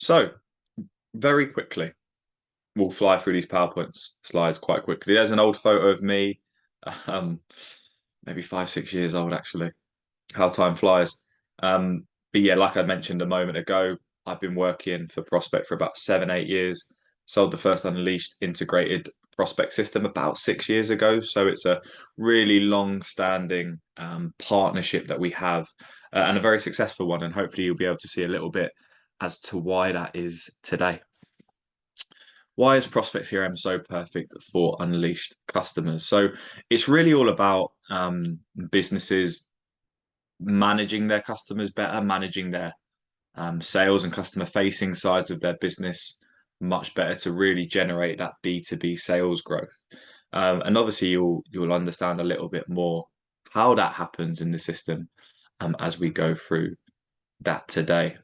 So, very quickly, we'll fly through these PowerPoint slides quite quickly. There's an old photo of me, um, maybe 5, 6 years old, actually. How time flies. But yeah, like I mentioned a moment ago, I've been working for Prospect for about 7, 8 years. Sold the first Unleashed integrated Prospect system about 6 years ago. So it's a really long-standing partnership that we have, and a very successful one. And hopefully you'll be able to see a little bit as to why that is today. Why is Prospect CRM so perfect for Unleashed customers? So it's really all about businesses managing their customers better, managing their sales and customer facing sides of their business much better to really generate that B2B sales growth. And obviously, you'll understand a little bit more how that happens in the system as we go through that today.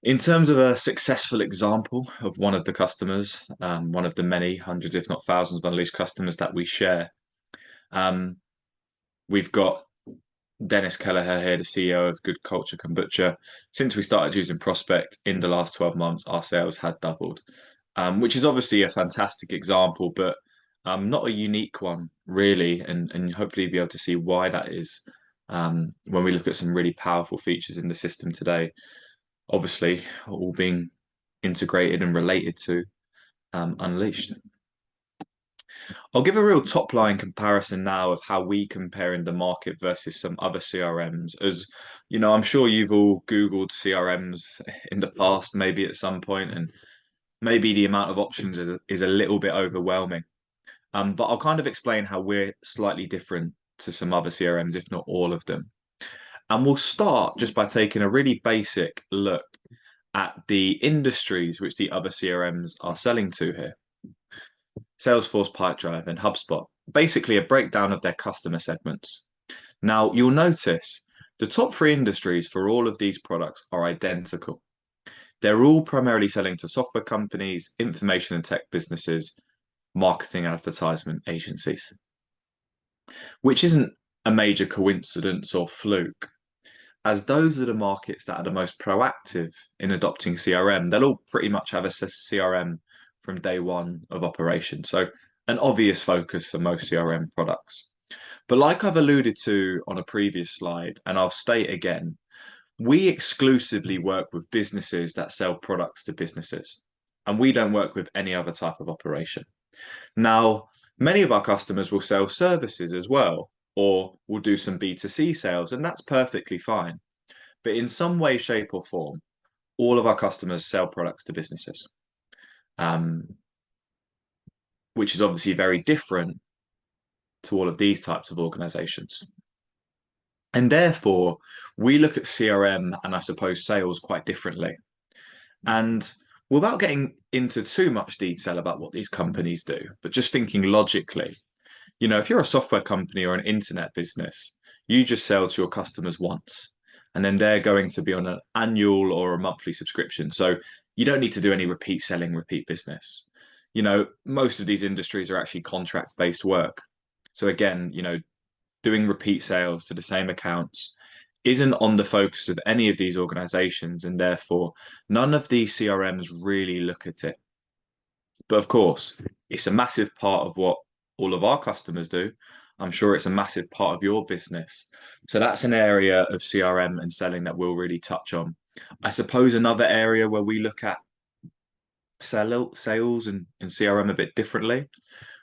In terms of a successful example of one of the customers, one of the many hundreds, if not thousands, of Unleashed customers that we share, um, we've got Dennis Kelleher here, the CEO of Good Culture Kombucha. Since we started using Prospect in the last 12 months, our sales had doubled, which is obviously a fantastic example, but not a unique one, really. And hopefully, you'll be able to see why that is when we look at some really powerful features in the system today. Obviously, all being integrated and related to Unleashed. I'll give a real top line comparison now of how we compare in the market versus some other CRMs. As you know, I'm sure you've all Googled CRMs in the past, maybe at some point, and maybe the amount of options is a little bit overwhelming. But I'll kind of explain how we're slightly different to some other CRMs, if not all of them. And we'll start just by taking a really basic look at the industries which the other CRMs are selling to here. Salesforce, Pipedrive, and HubSpot. Basically, a breakdown of their customer segments. Now, you'll notice the top three industries for all of these products are identical. They're all primarily selling to software companies, information and tech businesses, marketing and advertisement agencies, which isn't a major coincidence or fluke, as those are the markets that are the most proactive in adopting CRM. They'll all pretty much have a CRM from day one of operation. So an obvious focus for most CRM products. But like I've alluded to on a previous slide, and I'll state again, we exclusively work with businesses that sell products to businesses, and we don't work with any other type of operation. Now, many of our customers will sell services as well, or will do some B2C sales, and that's perfectly fine. But in some way, shape, or form, all of our customers sell products to businesses, which is obviously very different to all of these types of organizations. And therefore, we look at CRM and I suppose sales quite differently. And without getting into too much detail about what these companies do, but just thinking logically, if you're a software company or an internet business, you just sell to your customers once, and then they're going to be on an annual or a monthly subscription. So you don't need to do any repeat selling, repeat business. Most of these industries are actually contract-based work. So again, doing repeat sales to the same accounts isn't on the focus of any of these organizations, and therefore none of these CRMs really look at it. But of course, it's a massive part of what all of our customers do. I'm sure it's a massive part of your business. So that's an area of CRM and selling that we'll really touch on. I suppose another area where we look at sales and CRM a bit differently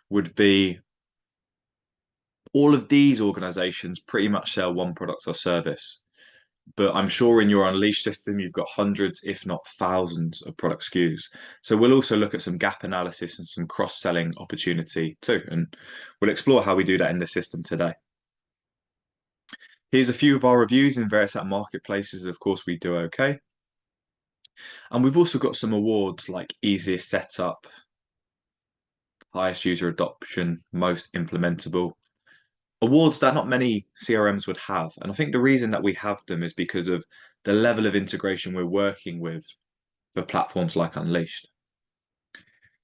would be all of these organizations pretty much sell one product or service. But I'm sure in your Unleashed system, you've got hundreds, if not thousands, of product SKUs. So we'll also look at some gap analysis and some cross-selling opportunity too. And we'll explore how we do that in the system today. Here's a few of our reviews in various marketplaces. Of course, we do okay. And we've also got some awards like easiest setup, highest user adoption, most implementable. Awards that not many CRMs would have. And I think the reason that we have them is because of the level of integration we're working with for platforms like Unleashed.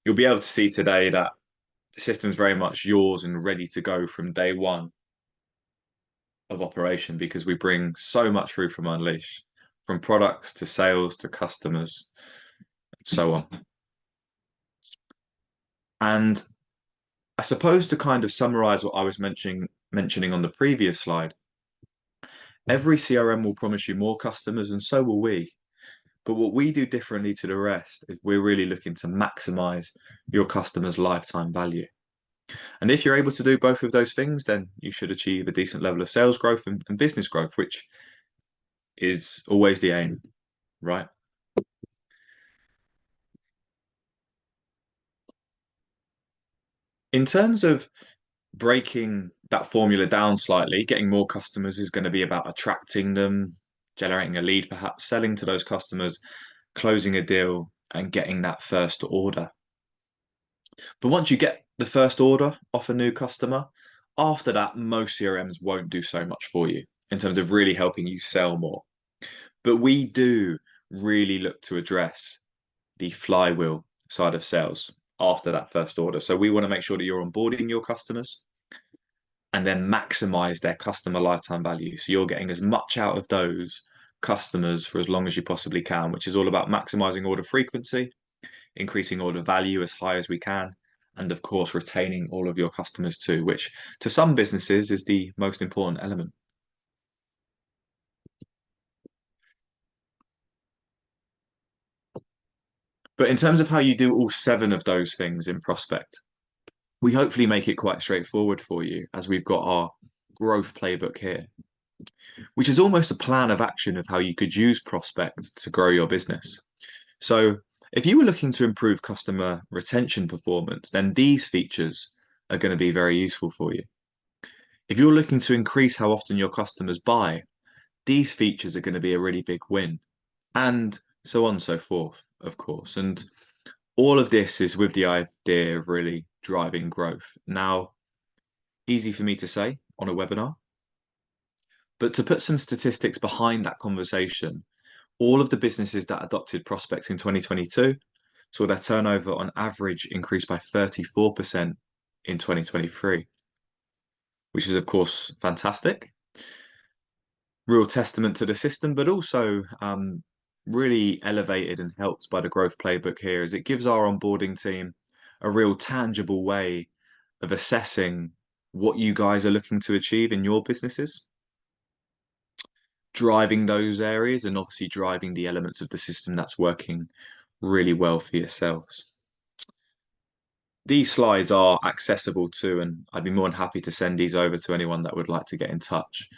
You'll be able to see today that the system's very much yours and ready to go from day one of operation, because we bring so much through from Unleashed. from products to sales to customers, and so on. And I suppose to kind of summarize what I was mentioning on the previous slide, every CRM will promise you more customers, and so will we. But what we do differently to the rest is we're really looking to maximize your customer's lifetime value. And if you're able to do both of those things, then you should achieve a decent level of sales growth and business growth, which is always the aim, right? In terms of breaking that formula down slightly, getting more customers is going to be about attracting them, generating a lead, perhaps selling to those customers, closing a deal, and getting that first order. But once you get the first order off a new customer, after that, most CRMs won't do so much for you in terms of really helping you sell more. But we do really look to address the flywheel side of sales after that first order. So we want to make sure that you're onboarding your customers and then maximize their customer lifetime value. So you're getting as much out of those customers for as long as you possibly can, which is all about maximizing order frequency, increasing order value as high as we can, and of course, retaining all of your customers too, which to some businesses is the most important element. But in terms of how you do all seven of those things in Prospect, we hopefully make it quite straightforward for you as we've got our growth playbook here, which is almost a plan of action of how you could use Prospect to grow your business. So if you were looking to improve customer retention performance, then these features are going to be very useful for you. If you're looking to increase how often your customers buy, these features are going to be a really big win, and so on and so forth, of course. And all of this is with the idea of really driving growth. Now, easy for me to say on a webinar, but to put some statistics behind that conversation, all of the businesses that adopted Prospects in 2022 saw their turnover on average increase by 34% in 2023, which is, of course, fantastic. Real testament to the system, but also really elevated and helped by the growth playbook here, as it gives our onboarding team a real tangible way of assessing what you guys are looking to achieve in your businesses, driving those areas, and obviously driving the elements of the system that's working really well for yourselves. These slides are accessible too, and I'd be more than happy to send these over to anyone that would like to get in touch.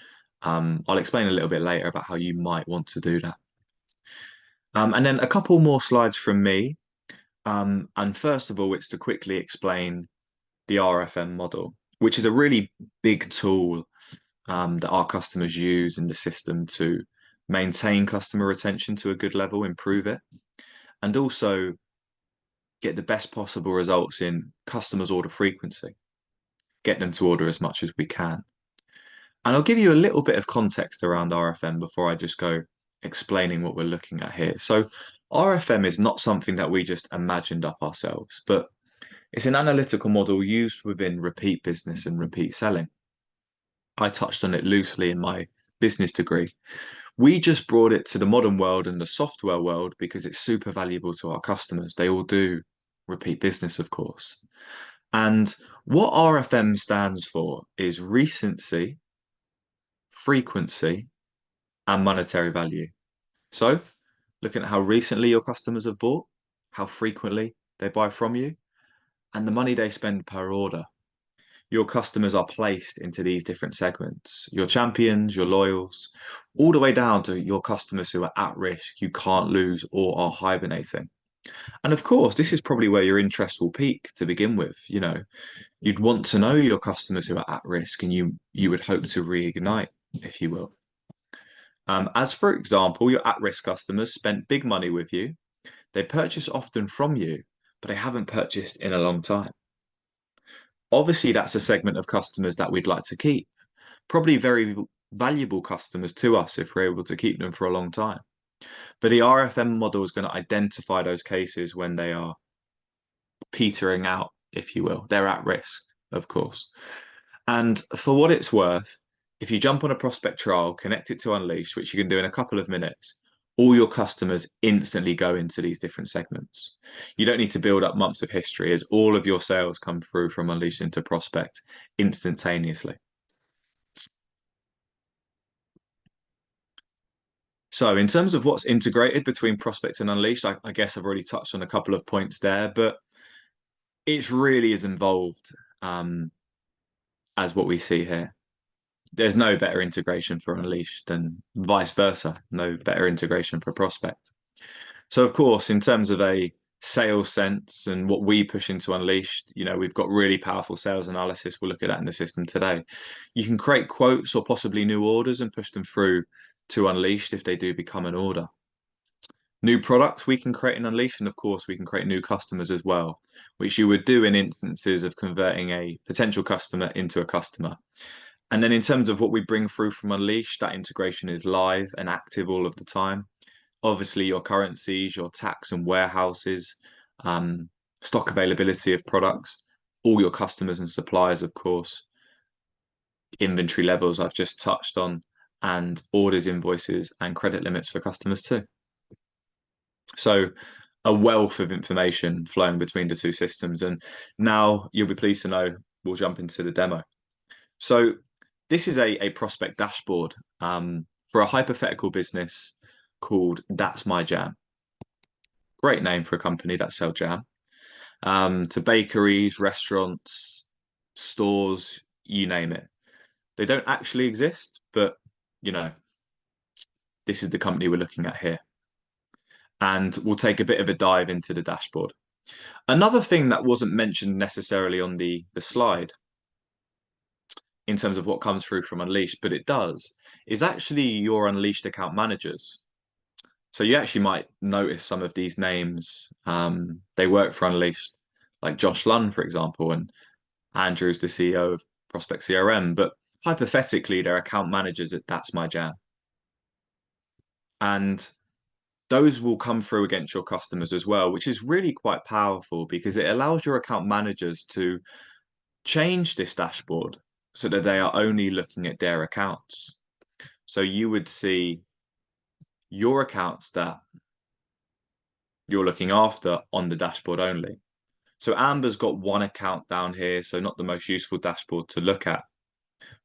I'll explain a little bit later about how you might want to do that. And then a couple more slides from me. And first of all, it's to quickly explain the RFM model, which is a really big tool that our customers use in the system to maintain customer retention to a good level, improve it, and also get the best possible results in customers' order frequency, get them to order as much as we can. And I'll give you a little bit of context around RFM before I just go explaining what we're looking at here. So RFM is not something that we just imagined up ourselves, but it's an analytical model used within repeat business and repeat selling. I touched on it loosely in my business degree. We just brought it to the modern world and the software world because it's super valuable to our customers. They all do repeat business, of course. And what RFM stands for is recency, frequency, and monetary value. So, looking at how recently your customers have bought, how frequently they buy from you, and the money they spend per order. Your customers are placed into these different segments, your champions, your loyals, all the way down to your customers who are at risk, you can't lose, or are hibernating. And of course, this is probably where your interest will peak to begin with. You know, you'd want to know your customers who are at risk, and you would hope to reignite, if you will. As for example, your at-risk customers spent big money with you. They purchase often from you, but they haven't purchased in a long time. Obviously, that's a segment of customers that we'd like to keep. Probably very valuable customers to us if we're able to keep them for a long time. But the RFM model is going to identify those cases when they are petering out, if you will. They're at risk, of course. And for what it's worth, if you jump on a Prospect trial, connect it to Unleashed, which you can do in a couple of minutes, all your customers instantly go into these different segments. You don't need to build up months of history as all of your sales come through from Unleashed into Prospect instantaneously. So, in terms of what's integrated between Prospect and Unleashed, I guess I've already touched on a couple of points there, but it's really as involved as what we see here. There's no better integration for Unleashed than vice versa, no better integration for Prospect. So, of course, in terms of a sales sense and what we push into Unleashed, we've got really powerful sales analysis. We'll look at that in the system today. You can create quotes or possibly new orders and push them through to Unleashed if they do become an order. New products we can create in Unleashed, and of course, we can create new customers as well, which you would do in instances of converting a potential customer into a customer. And then in terms of what we bring through from Unleashed, that integration is live and active all of the time. Obviously, your currencies, your tax and warehouses, stock availability of products, all your customers and suppliers, of course, inventory levels I've just touched on, and orders, invoices, and credit limits for customers too. So a wealth of information flowing between the two systems. And now you'll be pleased to know we'll jump into the demo. So this is a prospect dashboard for a hypothetical business called That's My Jam. Great name for a company that sell jam to bakeries, restaurants, stores, you name it. They don't actually exist, but this is the company we're looking at here. And we'll take a bit of a dive into the dashboard. Another thing that wasn't mentioned necessarily on the slide in terms of what comes through from Unleashed, but it does, is actually your Unleashed account managers. So you actually might notice some of these names. They work for Unleashed, like Josh Lunn, for example, and Andrew's the CEO of Prospect CRM, but hypothetically, they're account managers at That's My Jam. And those will come through against your customers as well, which is really quite powerful because it allows your account managers to change this dashboard so that they are only looking at their accounts. So you would see your accounts that you're looking after on the dashboard only. So Amber's got one account down here, so not the most useful dashboard to look at.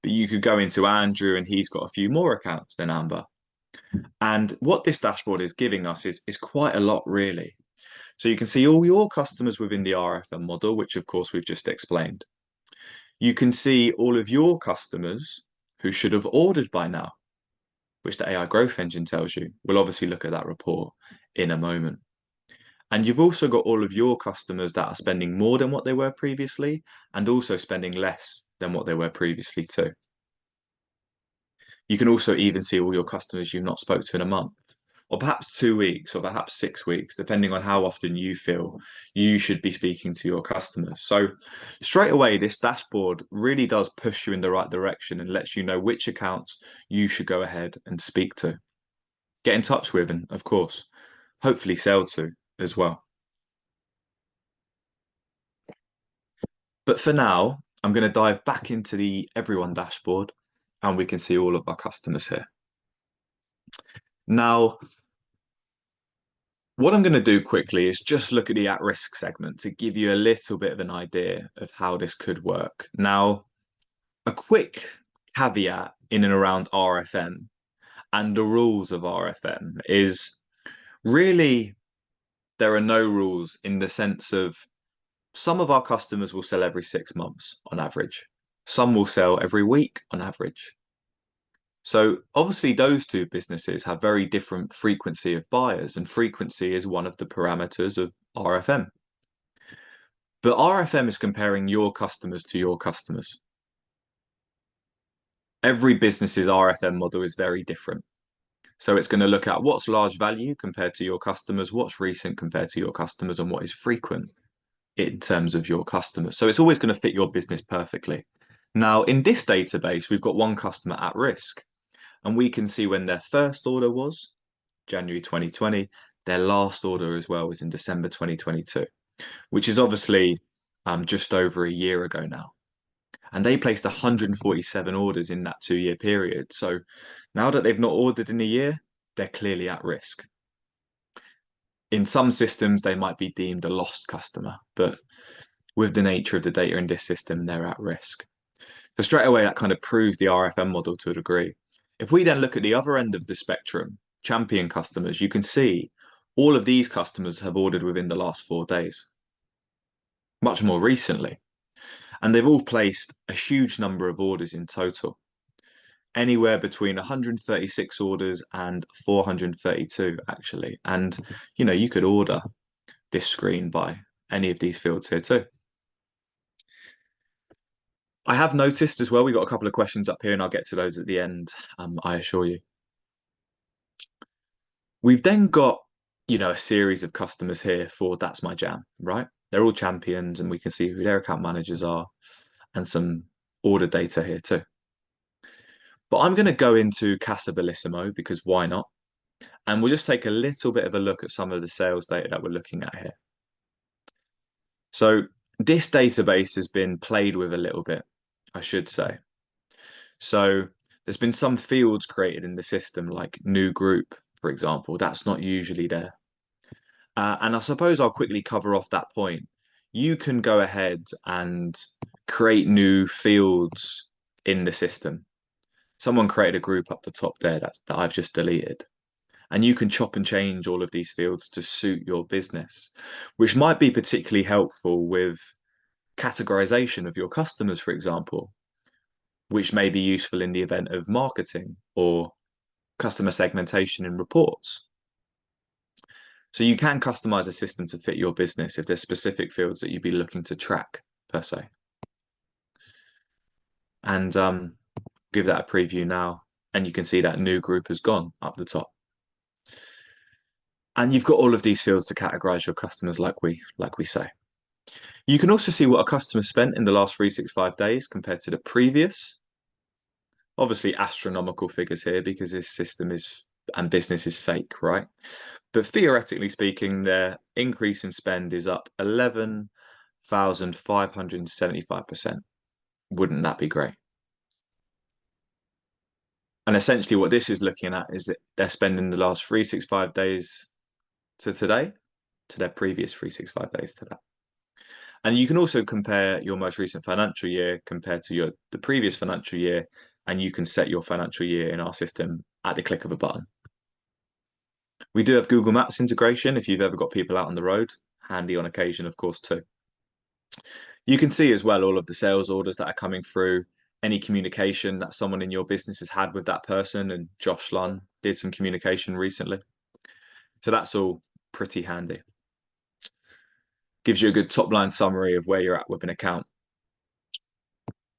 But you could go into Andrew and he's got a few more accounts than Amber. And what this dashboard is giving us is quite a lot, really. So you can see all your customers within the RFM model, which of course we've just explained. You can see all of your customers who should have ordered by now, which the AI growth engine tells you. We'll obviously look at that report in a moment. And you've also got all of your customers that are spending more than what they were previously and also spending less than what they were previously too. You can also even see all your customers you've not spoke to in a month, or perhaps 2 weeks, or perhaps 6 weeks, depending on how often you feel you should be speaking to your customers. So straight away, this dashboard really does push you in the right direction and lets you know which accounts you should go ahead and speak to, get in touch with, and of course, hopefully sell to as well. But for now, I'm going to dive back into the everyone dashboard and we can see all of our customers here. Now, what I'm going to do quickly is just look at the at-risk segment to give you a little bit of an idea of how this could work. Now, a quick caveat in and around RFM and the rules of RFM is really there are no rules in the sense of some of our customers will sell every 6 months on average. Some will sell every week on average. So obviously those two businesses have very different frequency of buyers, and frequency is one of the parameters of RFM. But RFM is comparing your customers to your customers. Every business's RFM model is very different. So it's going to look at what's large value compared to your customers, what's recent compared to your customers, and what is frequent in terms of your customers. So it's always going to fit your business perfectly. Now, in this database, we've got one customer at risk. And we can see when their first order was, January 2020, their last order as well was in December 2022, which is obviously just over a year ago now. And they placed 147 orders in that 2-year period. So now that they've not ordered in a year, they're clearly at risk. In some systems, they might be deemed a lost customer, but with the nature of the data in this system, they're at risk. So straight away, that kind of proves the RFM model to a degree. If we then look at the other end of the spectrum, champion customers, you can see all of these customers have ordered within the last 4 days, much more recently. And they've all placed a huge number of orders in total, anywhere between 136 orders and 432, actually. And, you could order this screen by any of these fields here too. I have noticed as well, we got a couple of questions up here, and I'll get to those at the end, I assure you. We've then got, a series of customers here for That's My Jam, right? They're all champions, and we can see who their account managers are and some order data here too. But I'm going to go into Casa Bellissimo because why not? And we'll just take a little bit of a look at some of the sales data that we're looking at here. So this database has been played with a little bit, I should say. So there's been some fields created in the system, like new group, for example. That's not usually there. And I suppose I'll quickly cover off that point. You can go ahead and create new fields in the system. Someone created a group up the top there that I've just deleted. And you can chop and change all of these fields to suit your business, which might be particularly helpful with categorization of your customers, for example, which may be useful in the event of marketing or customer segmentation in reports. So you can customize a system to fit your business if there's specific fields that you'd be looking to track, per se. And give that a preview now, and you can see that new group has gone up the top. And you've got all of these fields to categorize your customers like we say. You can also see what a customer spent in the last 365 days compared to the previous. Obviously astronomical figures here because this system and business is fake, right? But theoretically speaking, their increase in spend is up 11,575%. Wouldn't that be great? And essentially what this is looking at is that they're spending the last 365 days to today to their previous 365 days to that. And you can also compare your most recent financial year compared to the previous financial year, and you can set your financial year in our system at the click of a button. We do have Google Maps integration if you've ever got people out on the road, handy on occasion, of course, too. You can see as well all of the sales orders that are coming through, any communication that someone in your business has had with that person, and Josh Lunn did some communication recently. So that's all pretty handy. Gives you a good top line summary of where you're at with an account.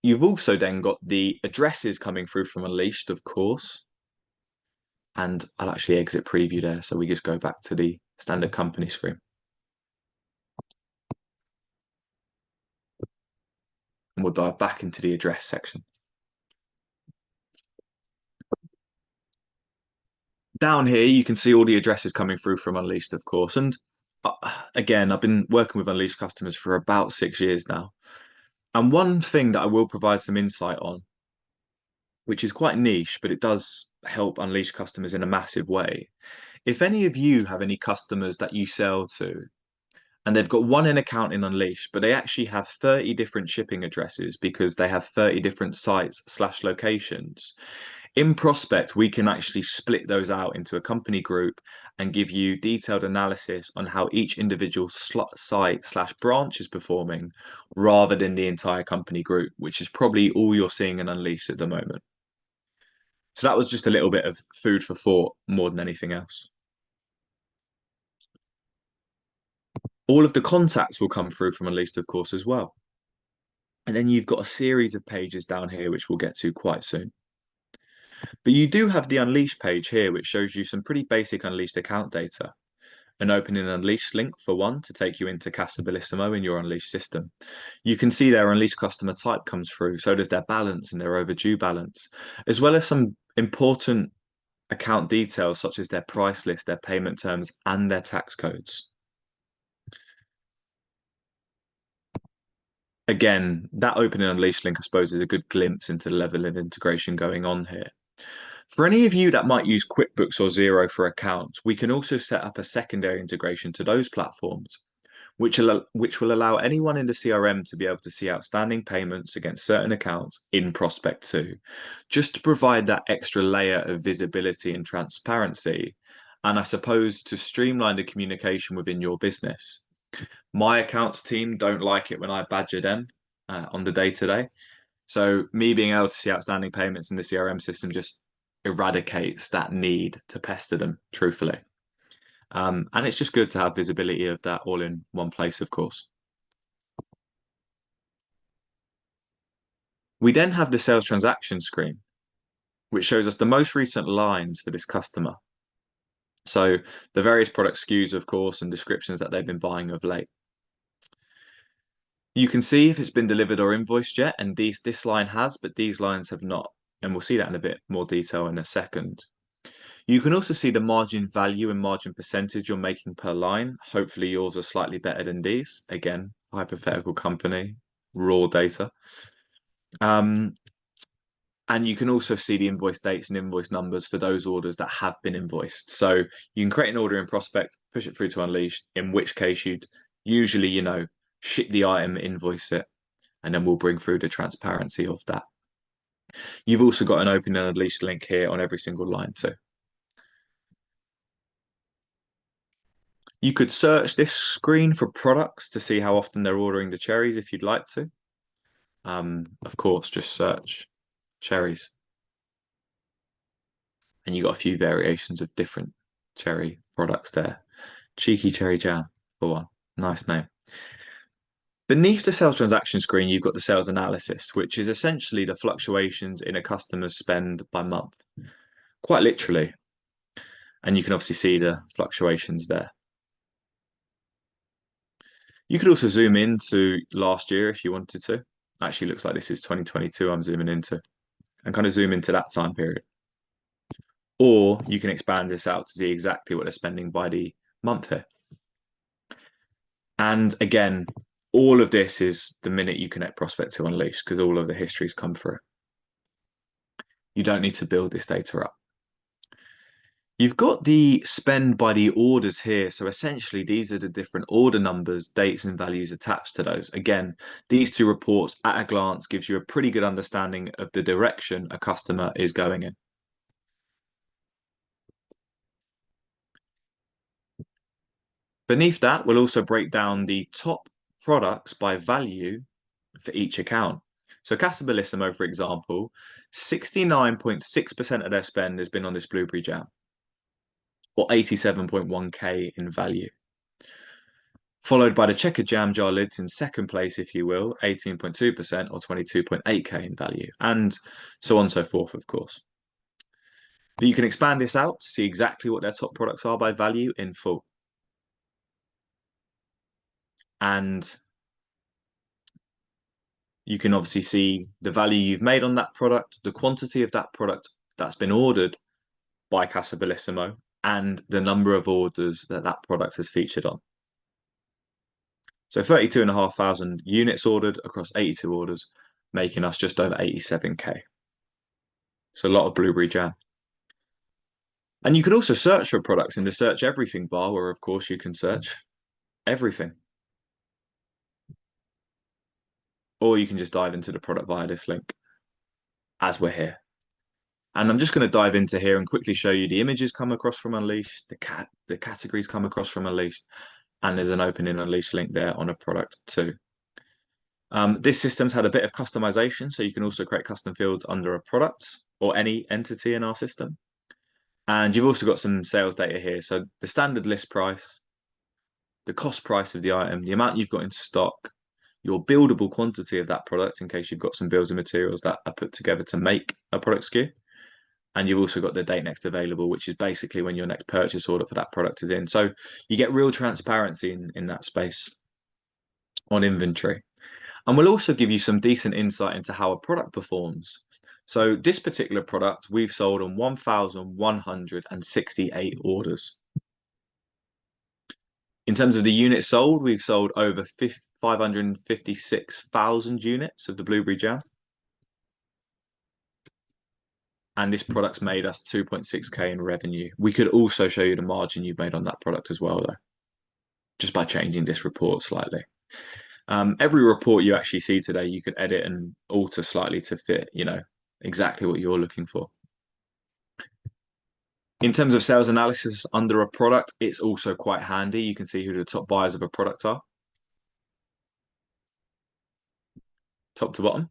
You've also then got the addresses coming through from Unleashed, of course. And I'll actually exit preview there. So we just go back to the standard company screen. And we'll dive back into the address section. Down here, you can see all the addresses coming through from Unleashed, of course. And again, I've been working with Unleashed customers for about 6 years now. And one thing that I will provide some insight on, which is quite niche, but it does help Unleashed customers in a massive way. If any of you have any customers that you sell to, and they've got one in account in Unleashed, but they actually have 30 different shipping addresses because they have 30 different sites/locations. In Prospect, we can actually split those out into a company group and give you detailed analysis on how each individual site/branch is performing rather than the entire company group, which is probably all you're seeing in Unleashed at the moment. So that was just a little bit of food for thought more than anything else. All of the contacts will come through from Unleashed, of course, as well. And then you've got a series of pages down here, which we'll get to quite soon. But you do have the Unleashed page here, which shows you some pretty basic Unleashed account data. An open and Unleashed link for one to take you into Casa Bellissimo in your Unleashed system. You can see their Unleashed customer type comes through, so does their balance and their overdue balance, as well as some important account details such as their price list, their payment terms, and their tax codes. Again, that open and Unleashed link, I suppose, is a good glimpse into the level of integration going on here. For any of you that might use QuickBooks or Xero for accounts, we can also set up a secondary integration to those platforms, which will allow anyone in the CRM to be able to see outstanding payments against certain accounts in Prospect too, just to provide that extra layer of visibility and transparency, and I suppose to streamline the communication within your business. My accounts team don't like it when I badger them on the day to day. So me being able to see outstanding payments in the CRM system just eradicates that need to pester them, truthfully. And it's just good to have visibility of that all in one place, of course. We then have the sales transaction screen, which shows us the most recent lines for this customer. So the various product SKUs, of course, and descriptions that they've been buying of late. You can see if it's been delivered or invoiced yet, and this line has, but these lines have not. And we'll see that in a bit more detail in a second. You can also see the margin value and margin percentage you're making per line. Hopefully yours are slightly better than these. Again, hypothetical company, raw data. And you can also see the invoice dates and invoice numbers for those orders that have been invoiced. So you can create an order in Prospect, push it through to Unleashed, in which case you'd usually, ship the item, invoice it, and then we'll bring through the transparency of that. You've also got an open and Unleashed link here on every single line too. You could search this screen for products to see how often they're ordering the cherries if you'd like to. Of course, just search cherries. And you got a few variations of different cherry products there. Cheeky cherry jam for one. Nice name. Beneath the sales transaction screen, you've got the sales analysis, which is essentially the fluctuations in a customer's spend by month, quite literally. And you can obviously see the fluctuations there. You could also zoom into last year if you wanted to. Actually, looks like this is 2022 I'm zooming into, and kind of zoom into that time period. Or you can expand this out to see exactly what they're spending by the month here. And again, all of this is the minute you connect Prospect to Unleashed, because all of the histories come through. You don't need to build this data up. You've got the spend by the orders here. So essentially, these are the different order numbers, dates, and values attached to those. Again, these two reports at a glance gives you a pretty good understanding of the direction a customer is going in. Beneath that, we'll also break down the top products by value for each account. So Casa Bellissimo, for example, 69.6% of their spend has been on this blueberry jam, or 87.1K in value. Followed by the checkered jam jar lids in second place, if you will, 18.2% or 22.8K in value, and so on and so forth, of course. But you can expand this out to see exactly what their top products are by value in full. And you can obviously see the value you've made on that product, the quantity of that product that's been ordered by Casa Bellissimo, and the number of orders that that product has featured on. So 32,500 units ordered across 82 orders, making us just over 87K. So a lot of blueberry jam. And you can also search for products in the search everything bar, where of course you can search everything. Or you can just dive into the product via this link as we're here. And I'm just going to dive into here and quickly show you the images come across from Unleashed, the categories come across from Unleashed, and there's an open in Unleashed link there on a product too. This system's had a bit of customization, so you can also create custom fields under a product or any entity in our system. And you've also got some sales data here. So the standard list price, the cost price of the item, the amount you've got in stock, your buildable quantity of that product in case you've got some bills and materials that are put together to make a product SKU. And you've also got the date next available, which is basically when your next purchase order for that product is in. So you get real transparency in that space on inventory. And we'll also give you some decent insight into how a product performs. So this particular product, we've sold on 1,168 orders. In terms of the units sold, we've sold over 556,000 units of the blueberry jam. and this product's made us 2.6K in revenue. We could also show you the margin you've made on that product as well, though, just by changing this report slightly. Every report you actually see today, you could edit and alter slightly to fit, exactly what you're looking for. In terms of sales analysis under a product, it's also quite handy. You can see who the top buyers of a product are, top to bottom.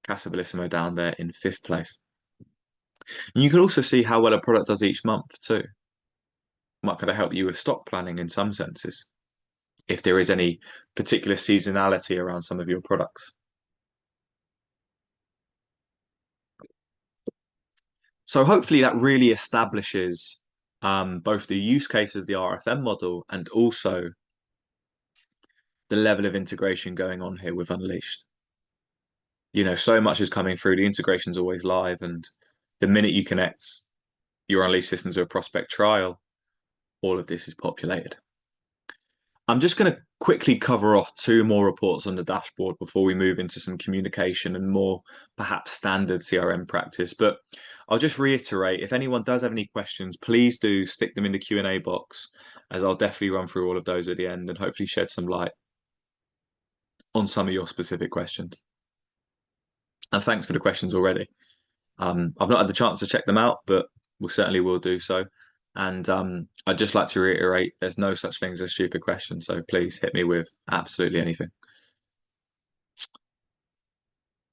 Casa Bellissimo down there in 5th place. And you can also see how well a product does each month too. Might kind of help you with stock planning in some senses, if there is any particular seasonality around some of your products. So hopefully that really establishes both the use case of the RFM model and also the level of integration going on here with Unleashed. So much is coming through. The integration's always live, and the minute you connect your Unleashed system to a prospect trial, all of this is populated. I'm just going to quickly cover off 2 more reports on the dashboard before we move into some communication and more perhaps standard CRM practice. But I'll just reiterate, if anyone does have any questions, please do stick them in the Q&A box, as I'll definitely run through all of those at the end and hopefully shed some light on some of your specific questions. And thanks for the questions already. I've not had the chance to check them out, but we certainly will do so. And I'd just like to reiterate, there's no such thing as a stupid question. So please hit me with absolutely anything.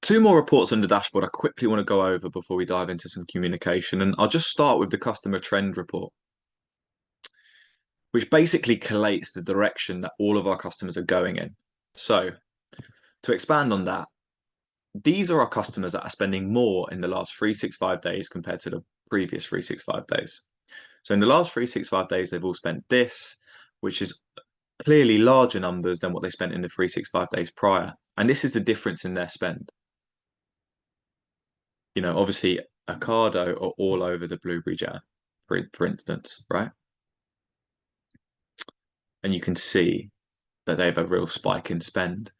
2 more reports on the dashboard I quickly want to go over before we dive into some communication. And I'll just start with the customer trend report, which basically collates the direction that all of our customers are going in. So to expand on that, these are our customers that are spending more in the last 365 days compared to the previous 365 days. So in the last 365 days, they've all spent this, which is clearly larger numbers than what they spent in the 365 days prior. And this is the difference in their spend. Obviously, Ocado are all over the blueberry jam, for instance, right? And you can see that they have a real spike in spend.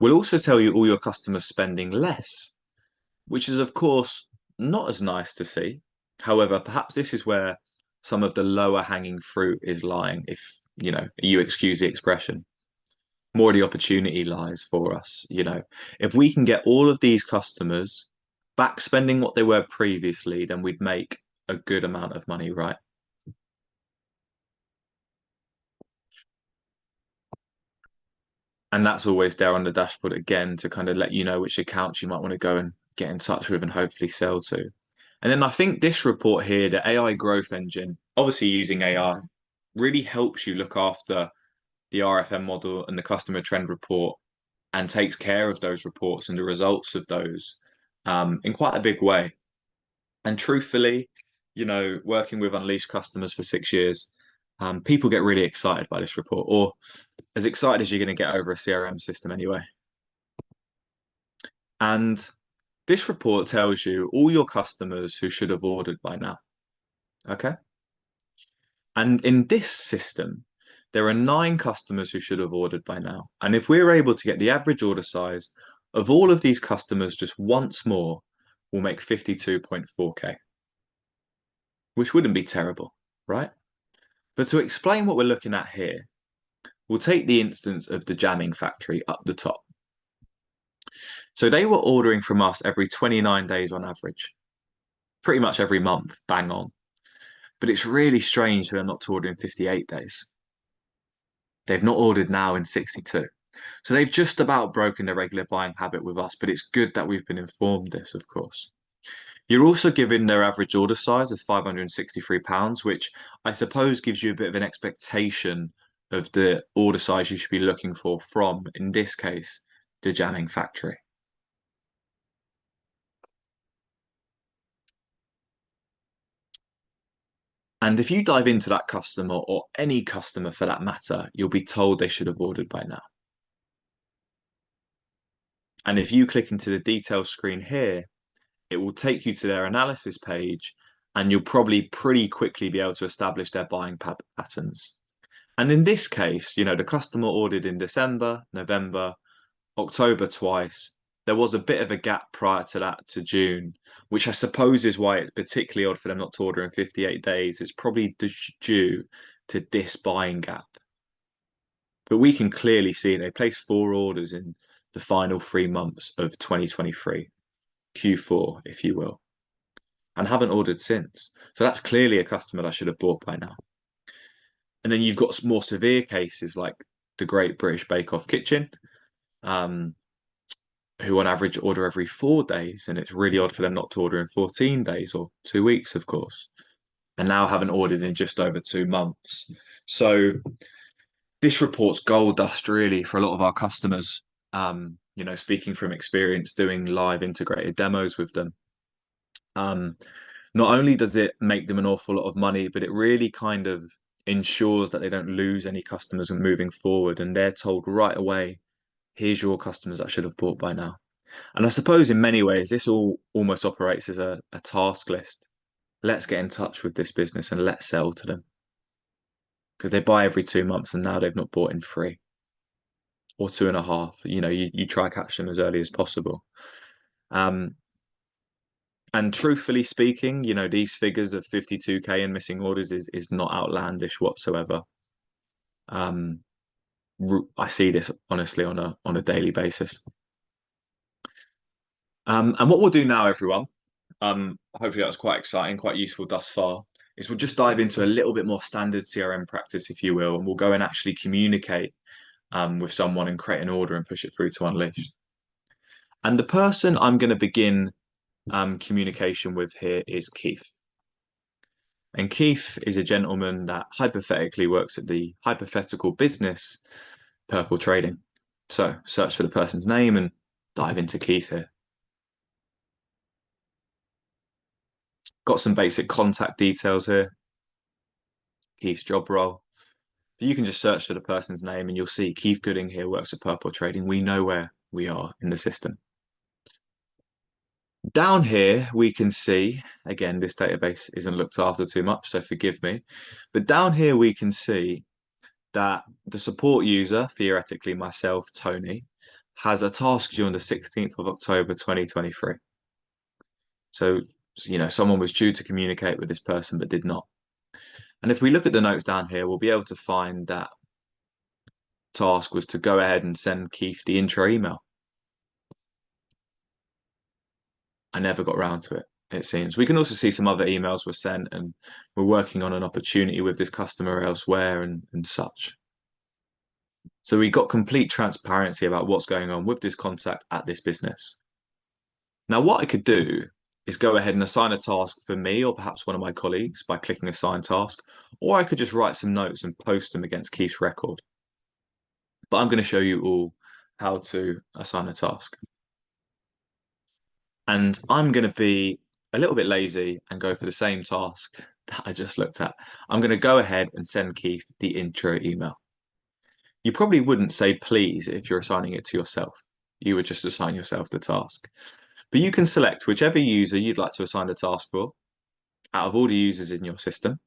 We'll also tell you all your customers spending less, which is, of course, not as nice to see. However, perhaps this is where some of the lower hanging fruit is lying, if you excuse the expression. More of the opportunity lies for us. If we can get all of these customers back spending what they were previously, then we'd make a good amount of money, right? And that's always there on the dashboard again to kind of let you know which accounts you might want to go and get in touch with and hopefully sell to. And then I think this report here, the AI growth engine, obviously using AI, really helps you look after the RFM model and the customer trend report and takes care of those reports and the results of those in quite a big way. And truthfully, working with Unleashed customers for 6 years, people get really excited by this report, or as excited as you're going to get over a CRM system anyway. And this report tells you all your customers who should have ordered by now. Okay. And in this system, there are 9 customers who should have ordered by now. And if we're able to get the average order size of all of these customers just once more, we'll make 52.4K, which wouldn't be terrible, right? But to explain what we're looking at here, we'll take the instance of the jamming factory up the top. So they were ordering from us every 29 days on average, pretty much every month, bang on. But it's really strange for them not to order in 58 days. They've not ordered now in 62. So they've just about broken their regular buying habit with us, but it's good that we've been informed this, of course. You're also given their average order size of £563, which I suppose gives you a bit of an expectation of the order size you should be looking for from, in this case, the jamming factory. And if you dive into that customer, or any customer for that matter, you'll be told they should have ordered by now. And if you click into the details screen here, it will take you to their analysis page, and you'll probably pretty quickly be able to establish their buying patterns. And in this case, the customer ordered in December, November, October twice, There was a bit of a gap prior to that to June, which I suppose is why it's particularly odd for them not to order in 58 days. It's probably due to this buying gap. But we can clearly see they placed 4 orders in the final 3 months of 2023, Q4, if you will, and haven't ordered since. So that's clearly a customer that should have bought by now. And then you've got more severe cases like the Great British Bake Off Kitchen, um, who on average order every 4 days, and it's really odd for them not to order in 14 days or 2 weeks, of course, and now haven't ordered in just over 2 months. So this report's gold dust really for a lot of our customers. Speaking from experience doing live integrated demos with them. Not only does it make them an awful lot of money, but it really kind of ensures that they don't lose any customers moving forward. And they're told right away, here's your customers that should have bought by now. And I suppose in many ways, this all almost operates as a task list. Let's get in touch with this business and let's sell to them. Because they buy every 2 months and now they've not bought in 3 or 2.5. You try catch them as early as possible. And truthfully speaking, these figures of 52K in missing orders is not outlandish whatsoever. I see this honestly on a daily basis. And what we'll do now, everyone, hopefully that was quite exciting, quite useful thus far, is we'll just dive into a little bit more standard CRM practice, if you will, and we'll go and actually communicate with someone and create an order and push it through to Unleashed. And the person I'm going to begin communication with here is Keith. And Keith is a gentleman that hypothetically works at the hypothetical business Purple Trading. So search for the person's name and dive into Keith here. Got some basic contact details here. Keith's job role. But you can just search for the person's name and you'll see Keith Gooding here works at Purple Trading. We know where we are in the system. Down here, we can see, again, this database isn't looked after too much, so forgive me. But down here, we can see that the support user, theoretically myself, Tony, has a task due on the 16th of October 2023. So, someone was due to communicate with this person but did not. And if we look at the notes down here, we'll be able to find that task was to go ahead and send Keith the intro email. I never got around to it, it seems. We can also see some other emails were sent and we're working on an opportunity with this customer elsewhere and such. So we got complete transparency about what's going on with this contact at this business. Now, what I could do is go ahead and assign a task for me or perhaps one of my colleagues by clicking assign task, or I could just write some notes and post them against Keith's record. But I'm going to show you all how to assign a task. And I'm going to be a little bit lazy and go for the same task that I just looked at. I'm going to go ahead and send Keith the intro email. You probably wouldn't say please if you're assigning it to yourself. You would just assign yourself the task. But you can select whichever user you'd like to assign the task for out of all the users in your system.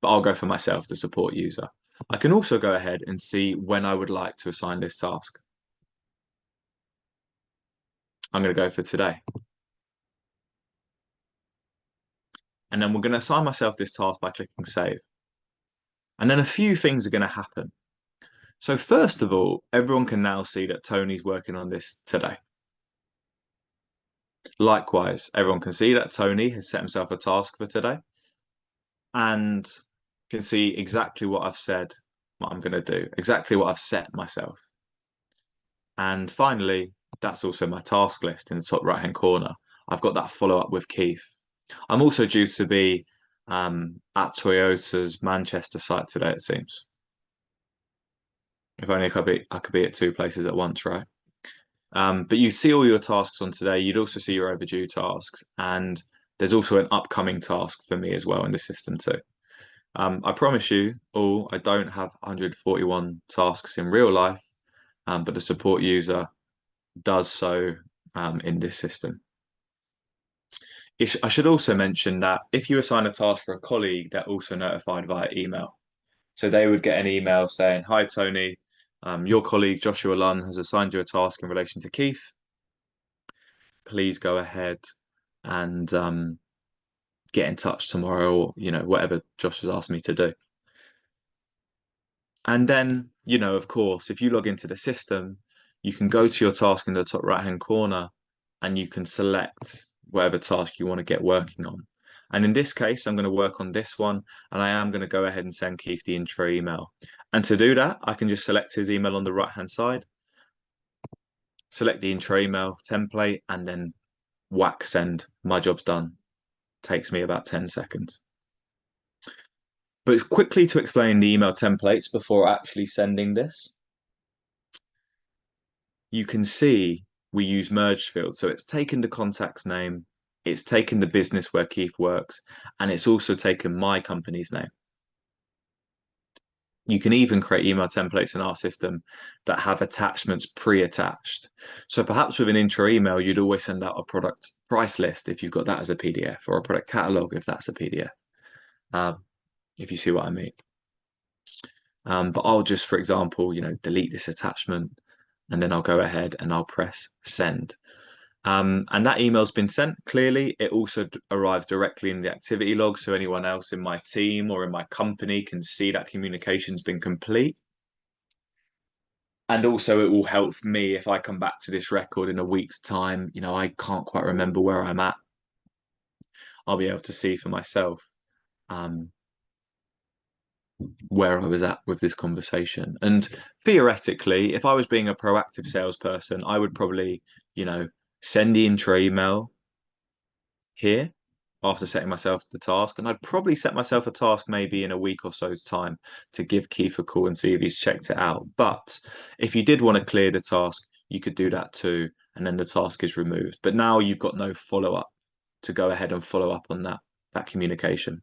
But I'll go for myself, the support user. I can also go ahead and see when I would like to assign this task. I'm going to go for today. And then we're going to assign myself this task by clicking save. And then a few things are going to happen. So first of all, everyone can now see that Tony's working on this today. Likewise, everyone can see that Tony has set himself a task for today and can see exactly what I've said, what I'm going to do, exactly what I've set myself. And finally, that's also my task list in the top right-hand corner. I've got that follow-up with Keith. I'm also due to be at Toyota's Manchester site today, it seems. If only I could be at 2 places at once, right? But you see all your tasks on today. You'd also see your overdue tasks. And there's also an upcoming task for me as well in the system too. I promise you all, I don't have 141 tasks in real life, but the support user does so in this system. I should also mention that if you assign a task for a colleague, they're also notified via email. So they would get an email saying, hi, Tony, Your colleague Joshua Lunn has assigned you a task in relation to Keith. Please go ahead and get in touch tomorrow, or whatever Josh has asked me to do. And then, of course, if you log into the system, you can go to your task in the top right-hand corner and you can select whatever task you want to get working on. And in this case, I'm going to work on this one, and I am going to go ahead and send Keith the intro email. And to do that, I can just select his email on the right-hand side, select the intro email template, and then whack send. My job's done. Takes me about 10 seconds. But quickly to explain the email templates before actually sending this, you can see we use merged field. So it's taken the contact's name, it's taken the business where Keith works, and it's also taken my company's name. You can even create email templates in our system that have attachments pre-attached. So perhaps with an intro email, you'd always send out a product price list if you've got that as a PDF, or a product catalog if that's a PDF, if you see what I mean. But I'll just, for example, delete this attachment, and then I'll go ahead and I'll press send. And that email's been sent. Clearly, it also arrives directly in the activity log, so anyone else in my team or in my company can see that communication's been complete. And also, it will help me if I come back to this record in a week's time. I can't quite remember where I'm at. I'll be able to see for myself where I was at with this conversation. And theoretically, if I was being a proactive salesperson, I would probably, send the intro email here after setting myself the task. And I'd probably set myself a task maybe in a week or so's time to give Keith a call and see if he's checked it out. But if you did want to clear the task, you could do that too. And then the task is removed. But now you've got no follow-up to go ahead and follow up on that communication.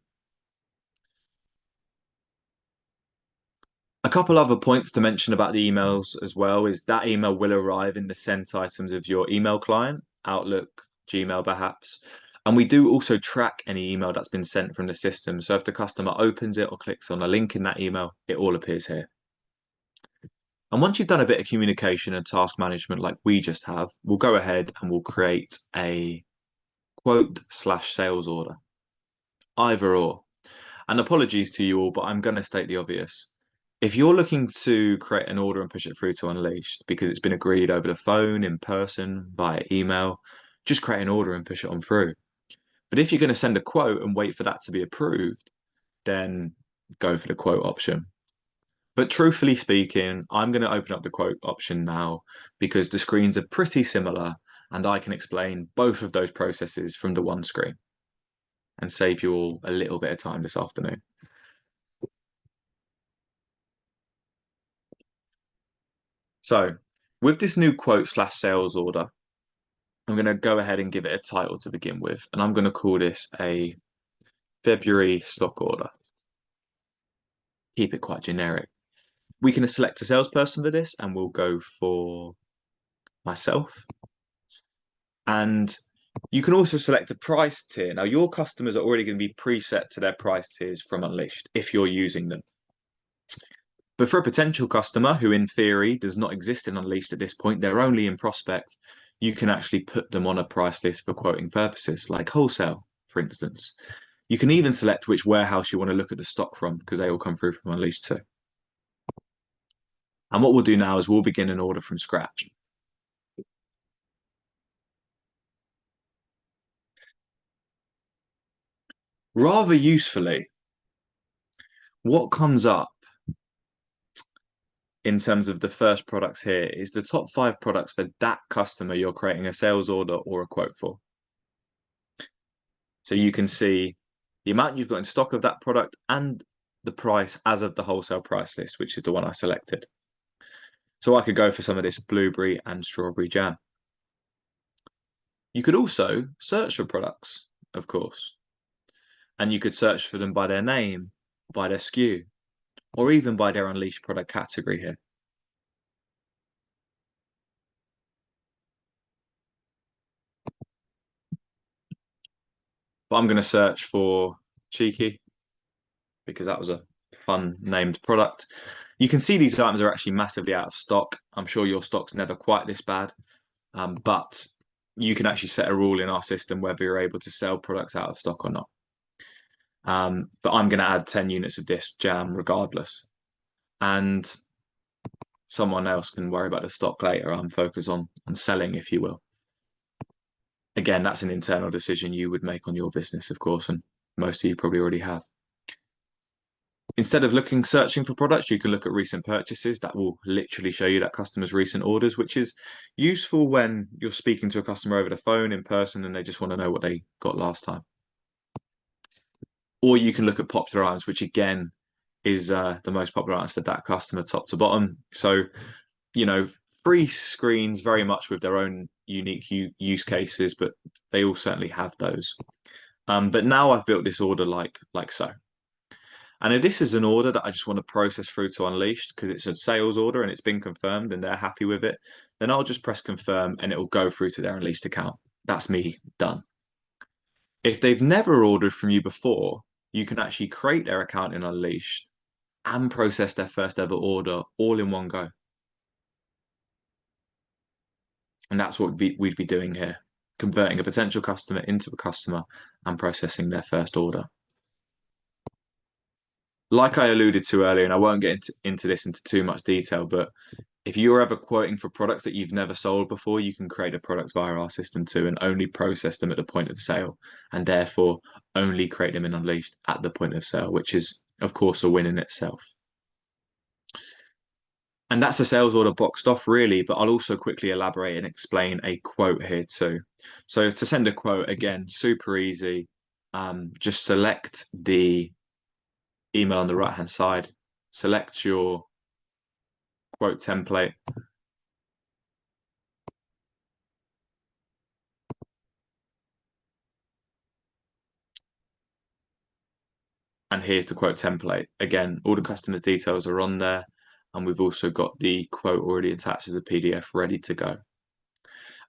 A couple other points to mention about the emails as well is that email will arrive in the sent items of your email client, Outlook, Gmail perhaps. And we do also track any email that's been sent from the system. So if the customer opens it or clicks on a link in that email, it all appears here. And once you've done a bit of communication and task management like we just have, we'll go ahead and we'll create a quote/sales order, either or. And apologies to you all, but I'm going to state the obvious. If you're looking to create an order and push it through to Unleashed because it's been agreed over the phone, in person, via email, just create an order and push it on through. But if you're going to send a quote and wait for that to be approved, then go for the quote option. But truthfully speaking, I'm going to open up the quote option now because the screens are pretty similar and I can explain both of those processes from the one screen and save you all a little bit of time this afternoon. So with this new quote/sales order, I'm going to go ahead and give it a title to begin with, and I'm going to call this a February stock order. Keep it quite generic. We can select a salesperson for this, and we'll go for myself. And you can also select a price tier. Now, your customers are already going to be preset to their price tiers from Unleashed if you're using them. But for a potential customer who, in theory, does not exist in Unleashed at this point, they're only in Prospect, you can actually put them on a price list for quoting purposes, like wholesale, for instance. You can even select which warehouse you want to look at the stock from, because they all come through from Unleashed too. And what we'll do now is we'll begin an order from scratch. Rather usefully, what comes up in terms of the first products here is the top 5 products for that customer you're creating a sales order or a quote for. So you can see the amount you've got in stock of that product and the price as of the wholesale price list, which is the one I selected. So I could go for some of this blueberry and strawberry jam. You could also search for products, of course, and you could search for them by their name, by their SKU, or even by their Unleashed product category here. But I'm going to search for Cheeky because that was a fun named product. You can see these items are actually massively out of stock. I'm sure your stock's never quite this bad, but you can actually set a rule in our system whether you're able to sell products out of stock or not. But I'm going to add 10 units of this jam regardless. And someone else can worry about the stock later. I'm focused on selling, if you will. Again, that's an internal decision you would make on your business, of course, and most of you probably already have. Instead of searching for products, you can look at recent purchases. That will literally show you that customer's recent orders, which is useful when you're speaking to a customer over the phone in person and they just want to know what they got last time. Or you can look at popular items, which again is the most popular items for that customer top to bottom. So, free screens very much with their own unique use cases, but they all certainly have those. But now I've built this order like so. And if this is an order that I just want to process through to Unleashed because it's a sales order and it's been confirmed and they're happy with it, then I'll just press confirm and it will go through to their Unleashed account. That's me done. If they've never ordered from you before, you can actually create their account in Unleashed and process their first ever order all in one go. And that's what we'd be doing here, converting a potential customer into a customer and processing their first order. Like I alluded to earlier, and I won't get into this into too much detail, but if you're ever quoting for products that you've never sold before, you can create a product via our system too and only process them at the point of sale and therefore only create them in Unleashed at the point of sale, which is, of course, a win in itself. And that's a sales order boxed off, really, but I'll also quickly elaborate and explain a quote here too. So to send a quote, again, super easy. Just select the email on the right-hand side, select your quote template, and here's the quote template. Again, all the customer's details are on there, and we've also got the quote already attached as a PDF ready to go.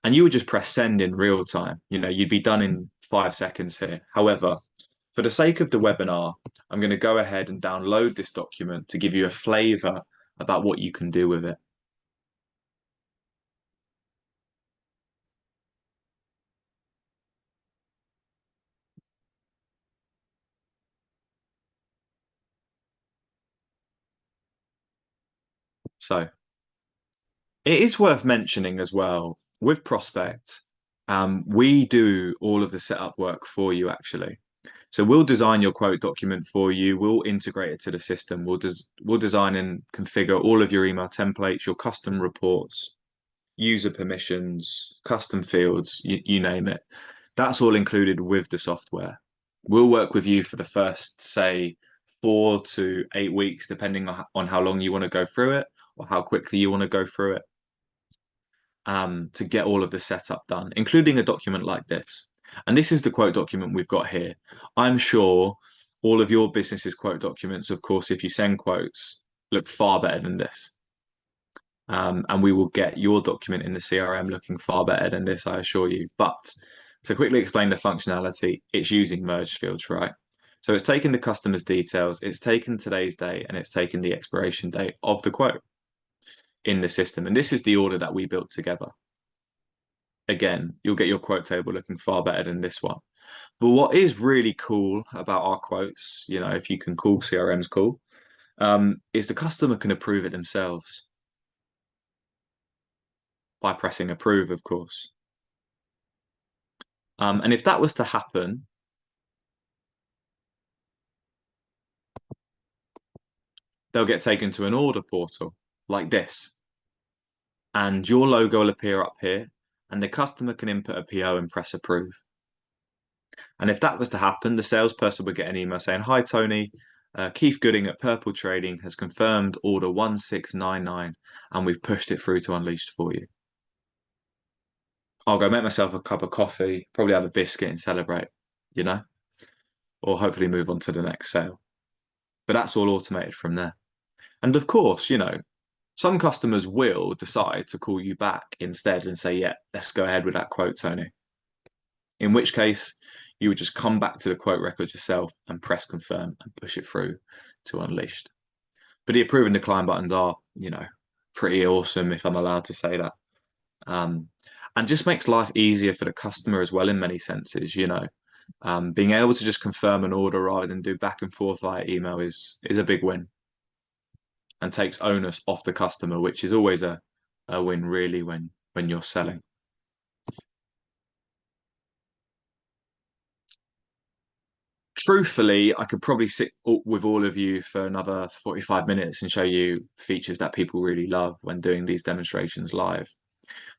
And you would just press send in real time. You'd be done in 5 seconds here. However, for the sake of the webinar, I'm going to go ahead and download this document to give you a flavor about what you can do with it. So it is worth mentioning as well with Prospect, we do all of the setup work for you actually. So we'll design your quote document for you. We'll integrate it to the system. We'll design and configure all of your email templates, your custom reports, user permissions, custom fields, you name it. That's all included with the software. We'll work with you for the first, say, 4 to 8 weeks, depending on how long you want to go through it or how quickly you want to go through it, to get all of the setup done, including a document like this. And this is the quote document we've got here. I'm sure all of your business's quote documents, of course, if you send quotes, look far better than this. And we will get your document in the CRM looking far better than this, I assure you. But to quickly explain the functionality, it's using merged fields, right? So it's taken the customer's details, it's taken today's date, and it's taken the expiration date of the quote in the system. And this is the order that we built together. Again, you'll get your quote table looking far better than this one. But what is really cool about our quotes, if you can call CRMs cool, is the customer can approve it themselves by pressing approve, of course. And if that was to happen, they'll get taken to an order portal like this. And your logo will appear up here, and the customer can input a PO and press approve. And if that was to happen, the salesperson would get an email saying, "Hi, Tony. Keith Gooding at Purple Trading has confirmed order 1699, and we've pushed it through to Unleashed for you." I'll go make myself a cup of coffee, probably have a biscuit and celebrate, or hopefully move on to the next sale. But that's all automated from there. And of course, some customers will decide to call you back instead and say, "Yeah, let's go ahead with that quote, Tony." In which case, you would just come back to the quote record yourself and press confirm and push it through to Unleashed. But the approve and decline buttons are, pretty awesome if I'm allowed to say that. Um, and just makes life easier for the customer as well in many senses. Being able to just confirm an order rather than do back and forth via email is a big win and takes onus off the customer, which is always a win really when you're selling. Truthfully, I could probably sit with all of you for another 45 minutes and show you features that people really love when doing these demonstrations live.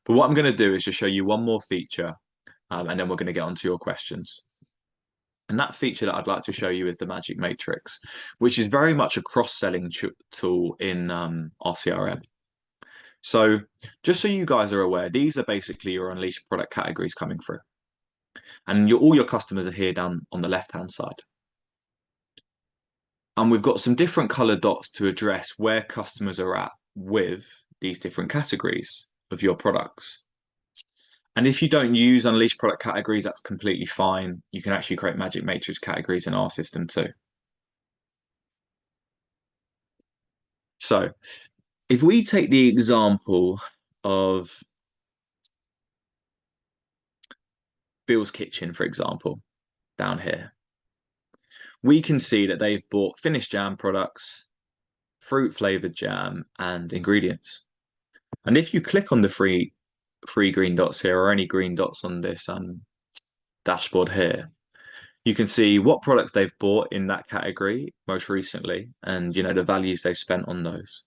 But what I'm going to do is just show you one more feature, and then we're going to get onto your questions. And that feature that I'd like to show you is the Magic Matrix, which is very much a cross-selling tool in our CRM. So just so you guys are aware, these are basically your Unleashed product categories coming through. And all your customers are here down on the left-hand side. And we've got some different color dots to address where customers are at with these different categories of your products. And if you don't use Unleashed product categories, that's completely fine. You can actually create Magic Matrix categories in our system too. So if we take the example of Bill's Kitchen, for example, down here, we can see that they've bought finished jam products, fruit flavored jam, and ingredients. And if you click on the three green dots here, or any green dots on this dashboard here, you can see what products they've bought in that category most recently, and the values they've spent on those,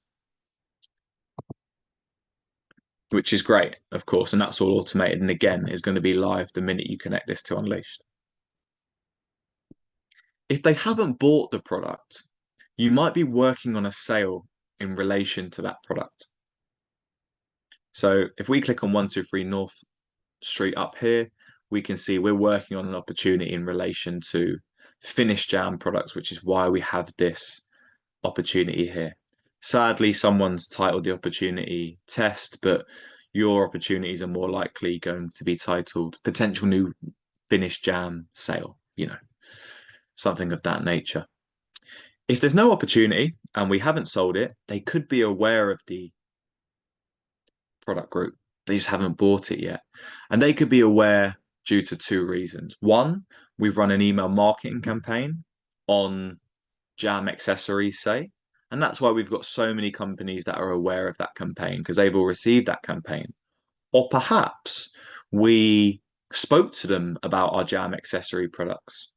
which is great, of course, and that's all automated. And again, is going to be live the minute you connect this to Unleashed. If they haven't bought the product, you might be working on a sale in relation to that product. So if we click on 123 North Street up here, we can see we're working on an opportunity in relation to finished jam products, which is why we have this opportunity here. Sadly, someone's titled the opportunity test, but your opportunities are more likely going to be titled potential new finished jam sale, something of that nature. If there's no opportunity and we haven't sold it, they could be aware of the product group. They just haven't bought it yet. And they could be aware due to two reasons. One, we've run an email marketing campaign on jam accessories, say. And that's why we've got so many companies that are aware of that campaign because they've all received that campaign. Or perhaps we spoke to them about our jam accessory products.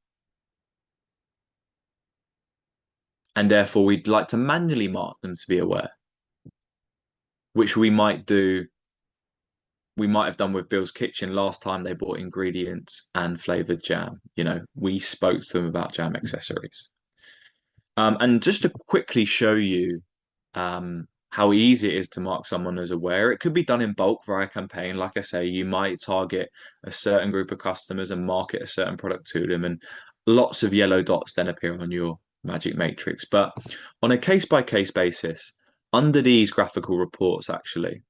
And therefore, we'd like to manually mark them to be aware, which we might do. We might have done with Bill's Kitchen last time they bought ingredients and flavored jam. We spoke to them about jam accessories. And just to quickly show you how easy it is to mark someone as aware, it could be done in bulk via campaign. Like I say, you might target a certain group of customers and market a certain product to them, and lots of yellow dots then appear on your Magic Matrix. But on a case-by-case basis, under these graphical reports, actually,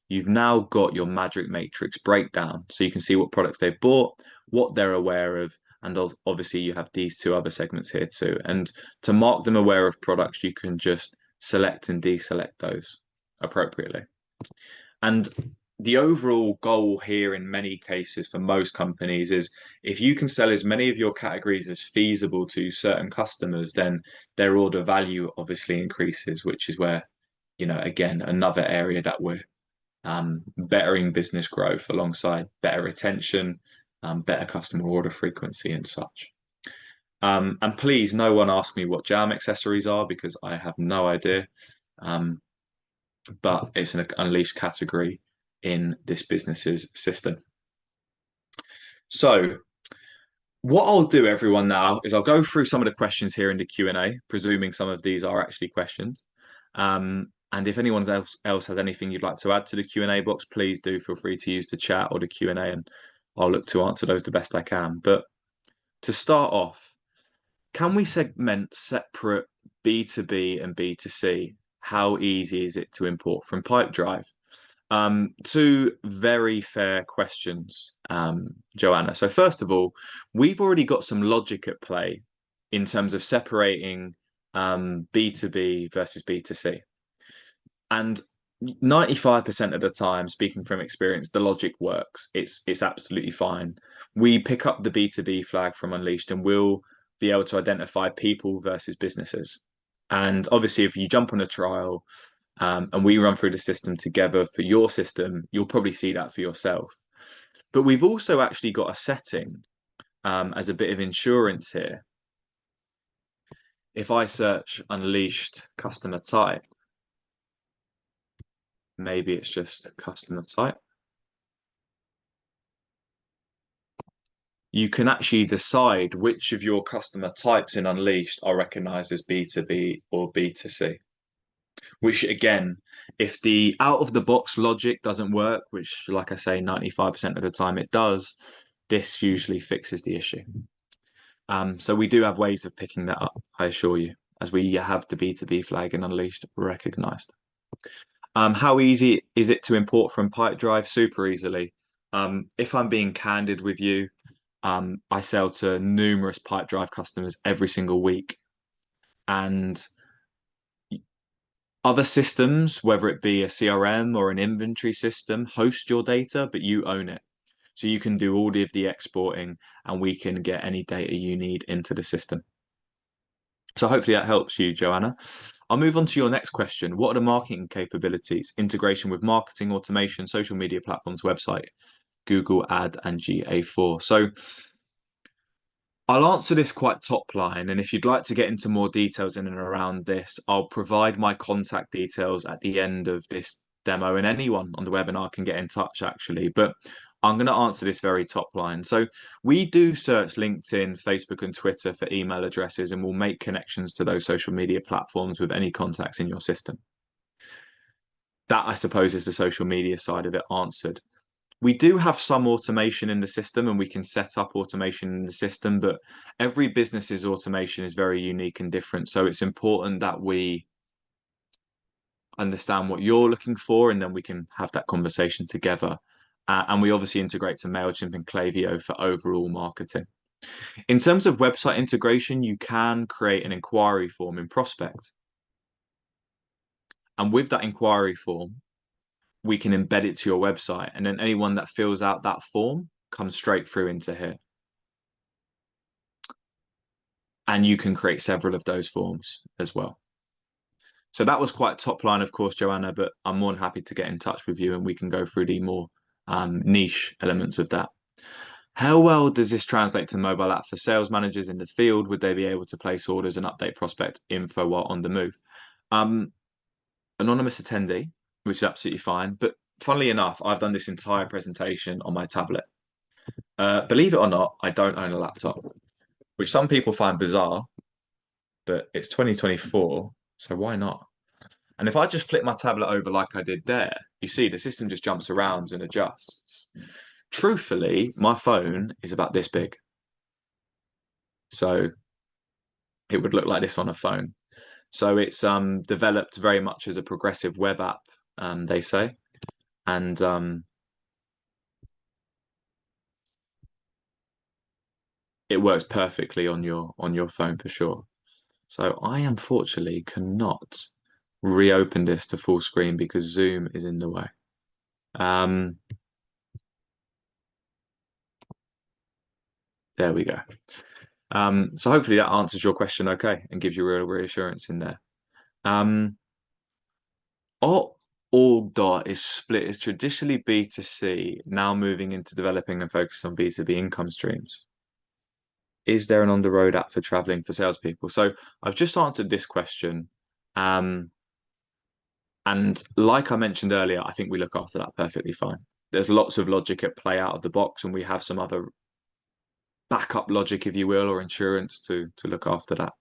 you've now got your Magic Matrix breakdown. So you can see what products they've bought, what they're aware of, and obviously you have these two other segments here too. And to mark them aware of products, you can just select and deselect those appropriately. And the overall goal here in many cases for most companies is if you can sell as many of your categories as feasible to certain customers, then their order value obviously increases, which is where, again, another area that we're bettering business growth alongside better retention, better customer order frequency and such. And please, no one ask me what jam accessories are because I have no idea. But it's an Unleashed category in this business's system. So what I'll do, everyone, now is I'll go through some of the questions here in the Q&A, presuming some of these are actually questions. And if anyone else has anything you'd like to add to the Q&A box, please do feel free to use the chat or the Q&A, and I'll look to answer those the best I can. But to start off, can we segment separate B2B and B2C? How easy is it to import from Pipedrive? Two very fair questions, Joanna. So first of all, we've already got some logic at play in terms of separating B2B versus B2C. And 95% of the time, speaking from experience, the logic works. It's absolutely fine. We pick up the B2B flag from Unleashed and we'll be able to identify people versus businesses. And obviously, if you jump on a trial and we run through the system together for your system, you'll probably see that for yourself. But we've also actually got a setting as a bit of insurance here. If I search Unleashed customer type, maybe it's just customer type. You can actually decide which of your customer types in Unleashed are recognized as B2B or B2C. Which again, if the out of the box logic doesn't work, which like I say, 95% of the time it does, this usually fixes the issue. So we do have ways of picking that up, I assure you, as we have the B2B flag in Unleashed recognized. How easy is it to import from Pipedrive? Super easily. If I'm being candid with you, I sell to numerous Pipedrive customers every single week. And other systems, whether it be a CRM or an inventory system, host your data, but you own it. So you can do all of the exporting and we can get any data you need into the system. So hopefully that helps you, Joanna. I'll move on to your next question. What are the marketing capabilities? Integration with marketing, automation, social media platforms, website, Google Ad, and GA4. So I'll answer this quite top line, and if you'd like to get into more details in and around this, I'll provide my contact details at the end of this demo, and anyone on the webinar can get in touch actually. But I'm going to answer this very top line. So we do search LinkedIn, Facebook, and Twitter for email addresses, and we'll make connections to those social media platforms with any contacts in your system. That, I suppose, is the social media side of it answered. We do have some automation in the system and we can set up automation in the system, but every business's automation is very unique and different. So it's important that we understand what you're looking for and then we can have that conversation together. And we obviously integrate to MailChimp and Klaviyo for overall marketing. In terms of website integration, you can create an inquiry form in Prospect. And with that inquiry form, we can embed it to your website, and then anyone that fills out that form comes straight through into here. And you can create several of those forms as well. So that was quite top line, of course, Joanna, but I'm more than happy to get in touch with you and we can go through the more niche elements of that. How well does this translate to mobile app for sales managers in the field? Would they be able to place orders and update prospect info while on the move? Anonymous attendee, which is absolutely fine. But funnily enough, I've done this entire presentation on my tablet. Believe it or not, I don't own a laptop, which some people find bizarre, but it's 2024, so why not? And if I just flip my tablet over like I did there, you see the system just jumps around and adjusts. Truthfully, my phone is about this big. So it would look like this on a phone. So it's developed very much as a progressive web app, they say. And it works perfectly on your phone for sure. So I unfortunately cannot reopen this to full screen because Zoom is in the way. There we go. So hopefully that answers your question okay and gives you real reassurance in there. Our org dot is split as traditionally B2C, now moving into developing and focusing on B2B income streams. Is there an on-the-road app for traveling for salespeople? So I've just answered this question. And like I mentioned earlier, I think we look after that perfectly fine. There's lots of logic at play out of the box, and we have some other backup logic, if you will, or insurance to look after that.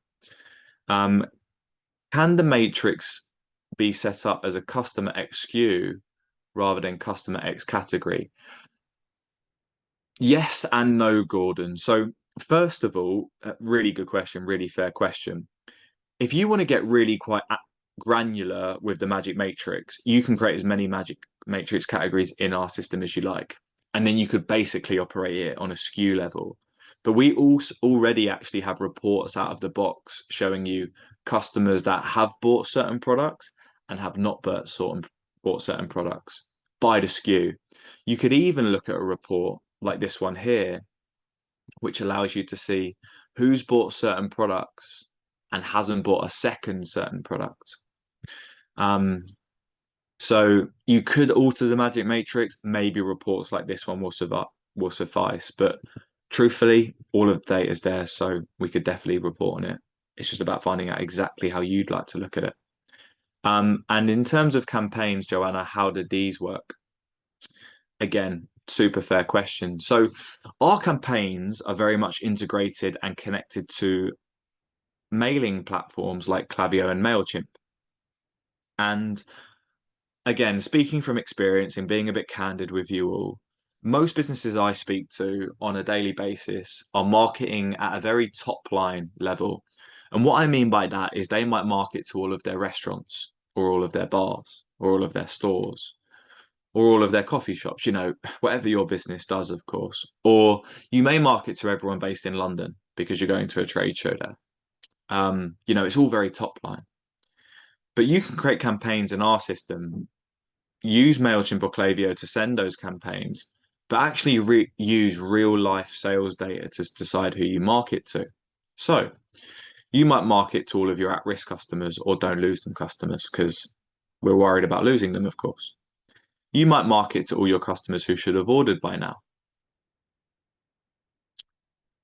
Can the matrix be set up as a customer XQ rather than customer X category? Yes and no, Gordon. So first of all, really good question, really fair question. If you want to get really quite granular with the magic matrix, you can create as many magic matrix categories in our system as you like. And then you could basically operate it on a SKU level. But we also already actually have reports out of the box showing you customers that have bought certain products and have not bought certain products by the SKU. You could even look at a report like this one here, which allows you to see who's bought certain products and hasn't bought a second certain product. Um, so you could alter the magic matrix. Maybe reports like this one will suffice. But truthfully, all of the data is there, so we could definitely report on it. It's just about finding out exactly how you'd like to look at it. And in terms of campaigns, Joanna, how did these work? Again, super fair question. So our campaigns are very much integrated and connected to mailing platforms like Klaviyo and MailChimp. And again, speaking from experience and being a bit candid with you all, most businesses I speak to on a daily basis are marketing at a very top line level. And what I mean by that is they might market to all of their restaurants or all of their bars or all of their stores or all of their coffee shops, whatever your business does, of course. Or you may market to everyone based in London because you're going to a trade show there. It's all very top line. But you can create campaigns in our system, use MailChimp or Klaviyo to send those campaigns, but actually use real life sales data to decide who you market to. So you might market to all of your at-risk customers or don't lose them customers because we're worried about losing them, of course. You might market to all your customers who should have ordered by now.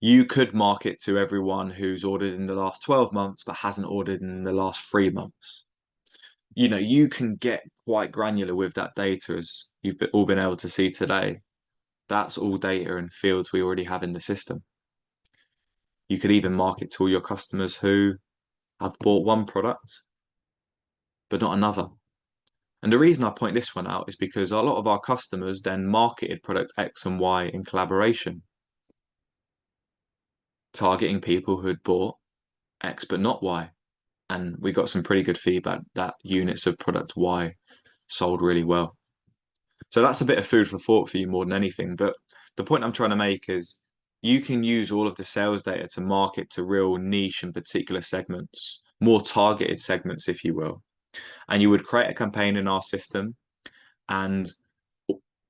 You could market to everyone who's ordered in the last 12 months but hasn't ordered in the last 3 months. You can get quite granular with that data, as you've all been able to see today. That's all data and fields we already have in the system. You could even market to all your customers who have bought one product but not another. And the reason I point this one out is because a lot of our customers then marketed product X and Y in collaboration, targeting people who had bought X but not Y. And we got some pretty good feedback that units of product Y sold really well. So that's a bit of food for thought for you more than anything. But the point I'm trying to make is you can use all of the sales data to market to real niche and particular segments, more targeted segments, if you will. And you would create a campaign in our system and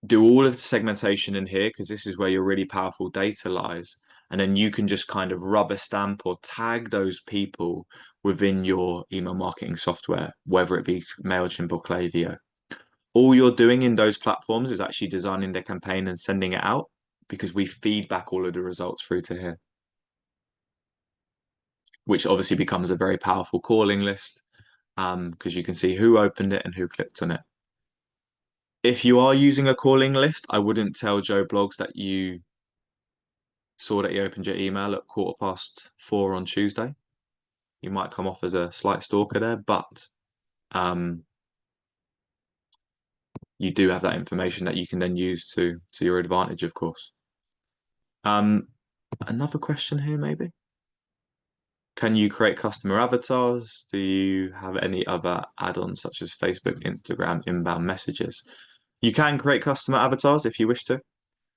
do all of the segmentation in here because this is where your really powerful data lies. And then you can just kind of rubber stamp or tag those people within your email marketing software, whether it be MailChimp or Klaviyo. All you're doing in those platforms is actually designing the campaign and sending it out because we feed back all of the results through to here, which obviously becomes a very powerful calling list because you can see who opened it and who clicked on it. If you are using a calling list, I wouldn't tell Joe Blogs that you saw that he opened your email at 4:15 on Tuesday. You might come off as a slight stalker there, but you do have that information that you can then use to your advantage, of course. Another question here, maybe. Can you create customer avatars? Do you have any other add-ons such as Facebook, Instagram, inbound messages? You can create customer avatars if you wish to.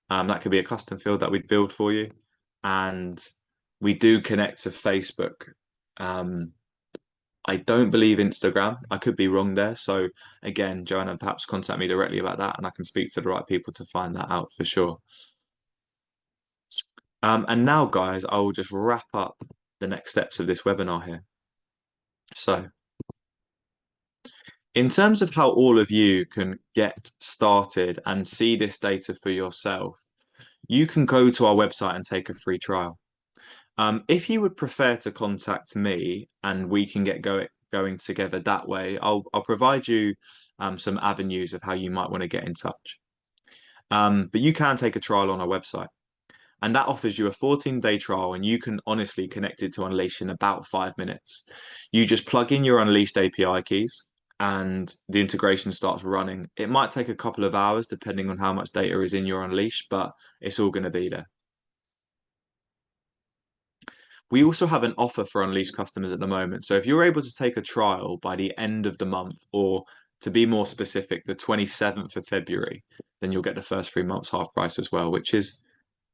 That could be a custom field that we'd build for you. And we do connect to Facebook. I don't believe Instagram. I could be wrong there. So again, Joanna, perhaps contact me directly about that and I can speak to the right people to find that out for sure. And now, guys, I will just wrap up the next steps of this webinar here. So, in terms of how all of you can get started and see this data for yourself, you can go to our website and take a free trial. If you would prefer to contact me and we can get going together that way, I'll provide you some avenues of how you might want to get in touch. But you can take a trial on our website. And that offers you a 14-day trial, and you can honestly connect it to Unleashed in about 5 minutes. You just plug in your Unleashed API keys, and the integration starts running. It might take a couple of hours, depending on how much data is in your Unleashed, but it's all going to be there. We also have an offer for Unleashed customers at the moment. So if you're able to take a trial by the end of the month, or to be more specific, the 27th of February, then you'll get the first 3 months half price as well, which is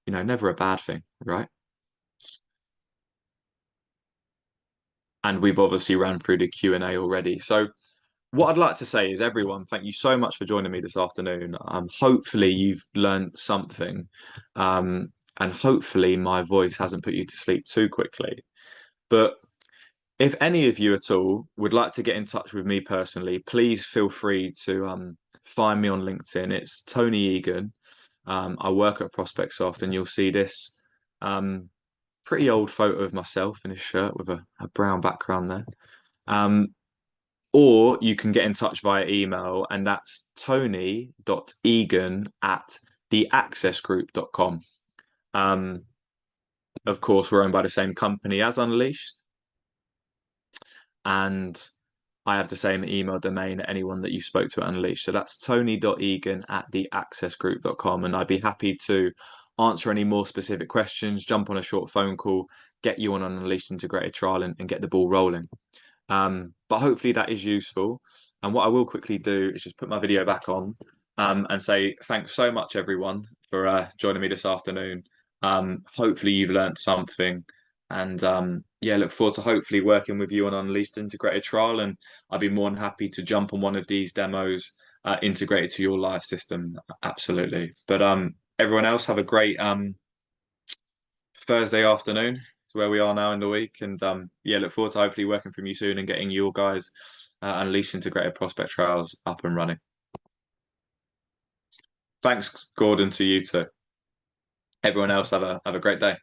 never a bad thing, right? and we've obviously ran through the Q&A already. So what I'd like to say is, everyone, thank you so much for joining me this afternoon. Hopefully you've learned something, and hopefully my voice hasn't put you to sleep too quickly. But if any of you at all would like to get in touch with me personally, please feel free to find me on LinkedIn. It's Tony Egan. I work at Prospect Soft, and you'll see this um, pretty old photo of myself in a shirt with a brown background there. Um, or you can get in touch via email, and that's tony.egan@theaccessgroup.com. Um, of course, we're owned by the same company as Unleashed, and I have the same email domain at anyone that you spoke to at Unleashed. So that's tony.egan@theaccessgroup.com. And I'd be happy to answer any more specific questions, jump on a short phone call, get you on an Unleashed integrated trial, and get the ball rolling. But hopefully that is useful. And what I will quickly do is just put my video back on, and say thanks so much, everyone, for joining me this afternoon. Hopefully you've learned something. And yeah, look forward to hopefully working with you on Unleashed Integrated Trial. And I'd be more than happy to jump on one of these demos integrated to your live system. Absolutely. But everyone else, have a great Thursday afternoon to where we are now in the week. And yeah, look forward to hopefully working from you soon and getting your guys Unleashed Integrated Prospect Trials up and running. Thanks, Gordon, to you too. Everyone else, have a great day.